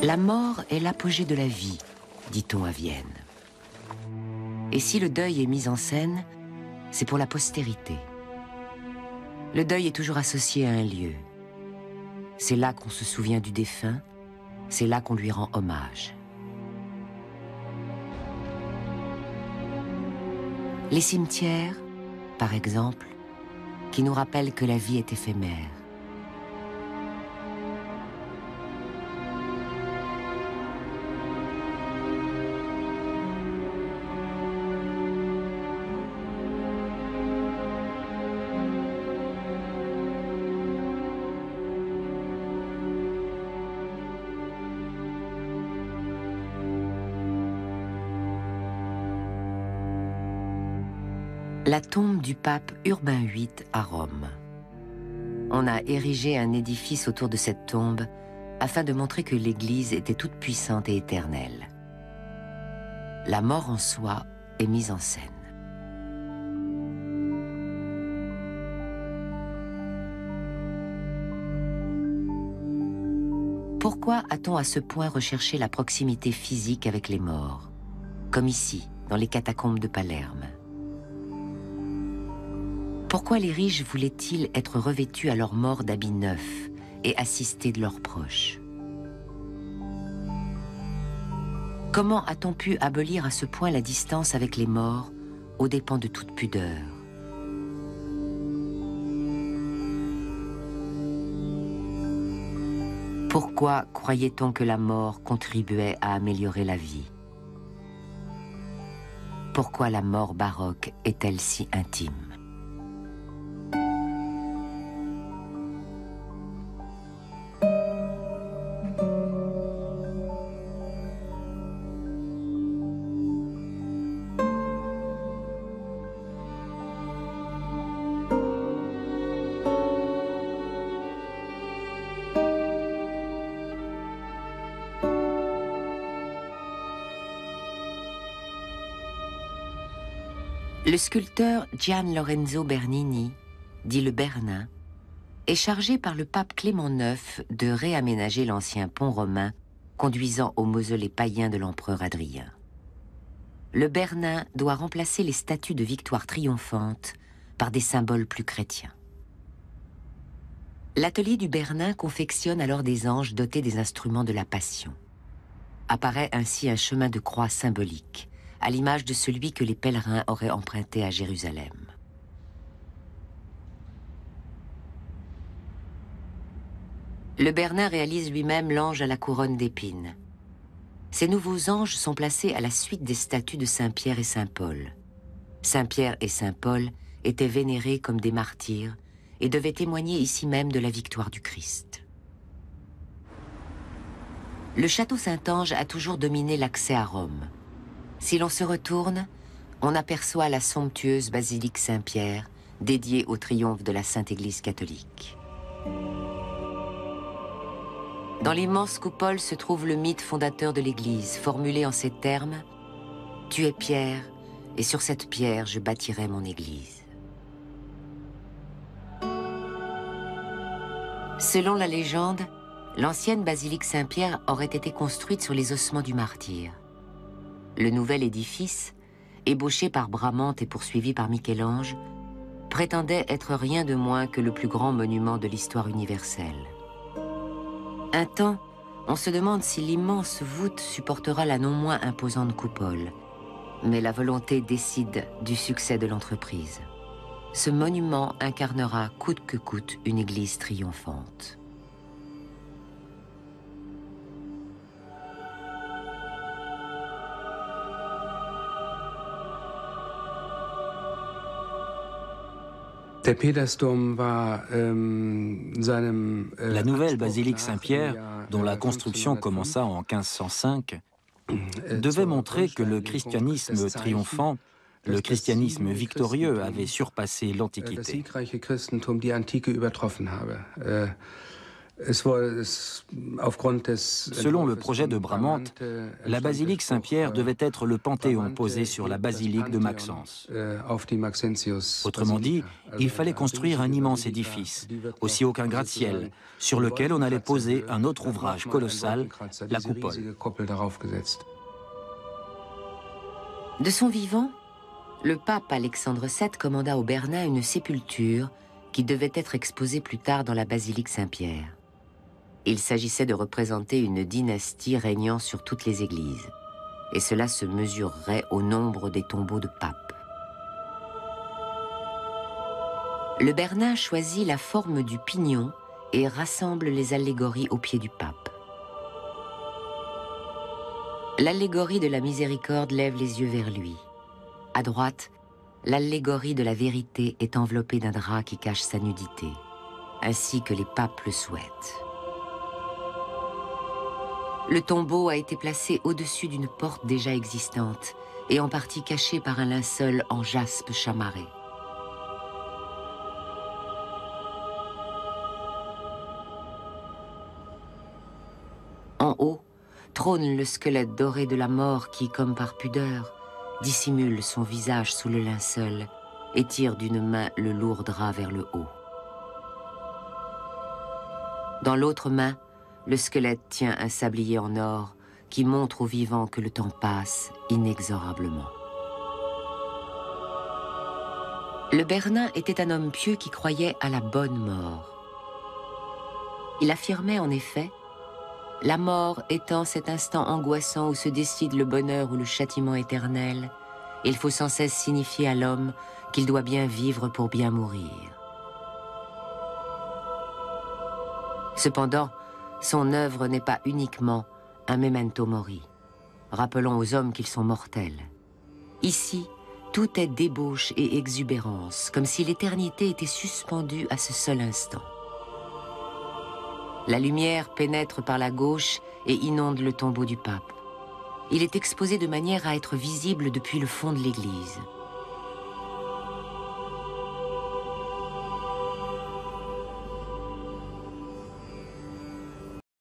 La mort est l'apogée de la vie, dit-on à Vienne. Et si le deuil est mis en scène, c'est pour la postérité. Le deuil est toujours associé à un lieu. C'est là qu'on se souvient du défunt, c'est là qu'on lui rend hommage. Les cimetières, par exemple, qui nous rappellent que la vie est éphémère. La tombe du pape Urbain VIII à Rome. On a érigé un édifice autour de cette tombe afin de montrer que l'Église était toute puissante et éternelle. La mort en soi est mise en scène. Pourquoi a-t-on à ce point recherché la proximité physique avec les morts, comme ici, dans les catacombes de Palerme? Pourquoi les riches voulaient-ils être revêtus à leur mort d'habits neufs et assistés de leurs proches? Comment a-t-on pu abolir à ce point la distance avec les morts aux dépens de toute pudeur? Pourquoi croyait-on que la mort contribuait à améliorer la vie? Pourquoi la mort baroque est-elle si intime? Le sculpteur Gian Lorenzo Bernini, dit le Bernin, est chargé par le pape Clément IX de réaménager l'ancien pont romain conduisant au mausolée païen de l'empereur Adrien. Le Bernin doit remplacer les statues de victoire triomphante par des symboles plus chrétiens. L'atelier du Bernin confectionne alors des anges dotés des instruments de la Passion. Apparaît ainsi un chemin de croix symbolique, à l'image de celui que les pèlerins auraient emprunté à Jérusalem. Le Bernin réalise lui-même l'ange à la couronne d'épines. Ces nouveaux anges sont placés à la suite des statues de Saint-Pierre et Saint-Paul. Saint-Pierre et Saint-Paul étaient vénérés comme des martyrs et devaient témoigner ici même de la victoire du Christ. Le château Saint-Ange a toujours dominé l'accès à Rome. Si l'on se retourne, on aperçoit la somptueuse basilique Saint-Pierre, dédiée au triomphe de la Sainte Église catholique. Dans l'immense coupole se trouve le mythe fondateur de l'Église, formulé en ces termes: « Tu es Pierre, et sur cette pierre je bâtirai mon Église. » Selon la légende, l'ancienne basilique Saint-Pierre aurait été construite sur les ossements du martyr. Le nouvel édifice, ébauché par Bramante et poursuivi par Michel-Ange, prétendait être rien de moins que le plus grand monument de l'histoire universelle. Un temps, on se demande si l'immense voûte supportera la non moins imposante coupole, mais la volonté décide du succès de l'entreprise. Ce monument incarnera coûte que coûte une église triomphante. La nouvelle basilique Saint-Pierre, dont la construction commença en 1505, devait montrer que le christianisme triomphant, le christianisme victorieux, avait surpassé l'Antiquité. Selon le projet de Bramante, la basilique Saint-Pierre devait être le panthéon posé sur la basilique de Maxence. Autrement dit, il fallait construire un immense édifice, aussi haut qu'un gratte-ciel, sur lequel on allait poser un autre ouvrage colossal, la coupole. De son vivant, le pape Alexandre VII commanda au Bernin une sépulture qui devait être exposée plus tard dans la basilique Saint-Pierre. Il s'agissait de représenter une dynastie régnant sur toutes les églises, et cela se mesurerait au nombre des tombeaux de papes. Le Bernin choisit la forme du pignon et rassemble les allégories au pied du pape. L'allégorie de la miséricorde lève les yeux vers lui. À droite, l'allégorie de la vérité est enveloppée d'un drap qui cache sa nudité, ainsi que les papes le souhaitent. Le tombeau a été placé au-dessus d'une porte déjà existante et en partie caché par un linceul en jaspe chamarré. En haut, trône le squelette doré de la mort qui, comme par pudeur, dissimule son visage sous le linceul et tire d'une main le lourd drap vers le haut. Dans l'autre main, le squelette tient un sablier en or qui montre aux vivants que le temps passe inexorablement. Le Bernin était un homme pieux qui croyait à la bonne mort. Il affirmait en effet: la mort étant cet instant angoissant où se décide le bonheur ou le châtiment éternel, il faut sans cesse signifier à l'homme qu'il doit bien vivre pour bien mourir. Cependant, son œuvre n'est pas uniquement un memento mori. Rappelons aux hommes qu'ils sont mortels. Ici, tout est débauche et exubérance, comme si l'éternité était suspendue à ce seul instant. La lumière pénètre par la gauche et inonde le tombeau du pape. Il est exposé de manière à être visible depuis le fond de l'église.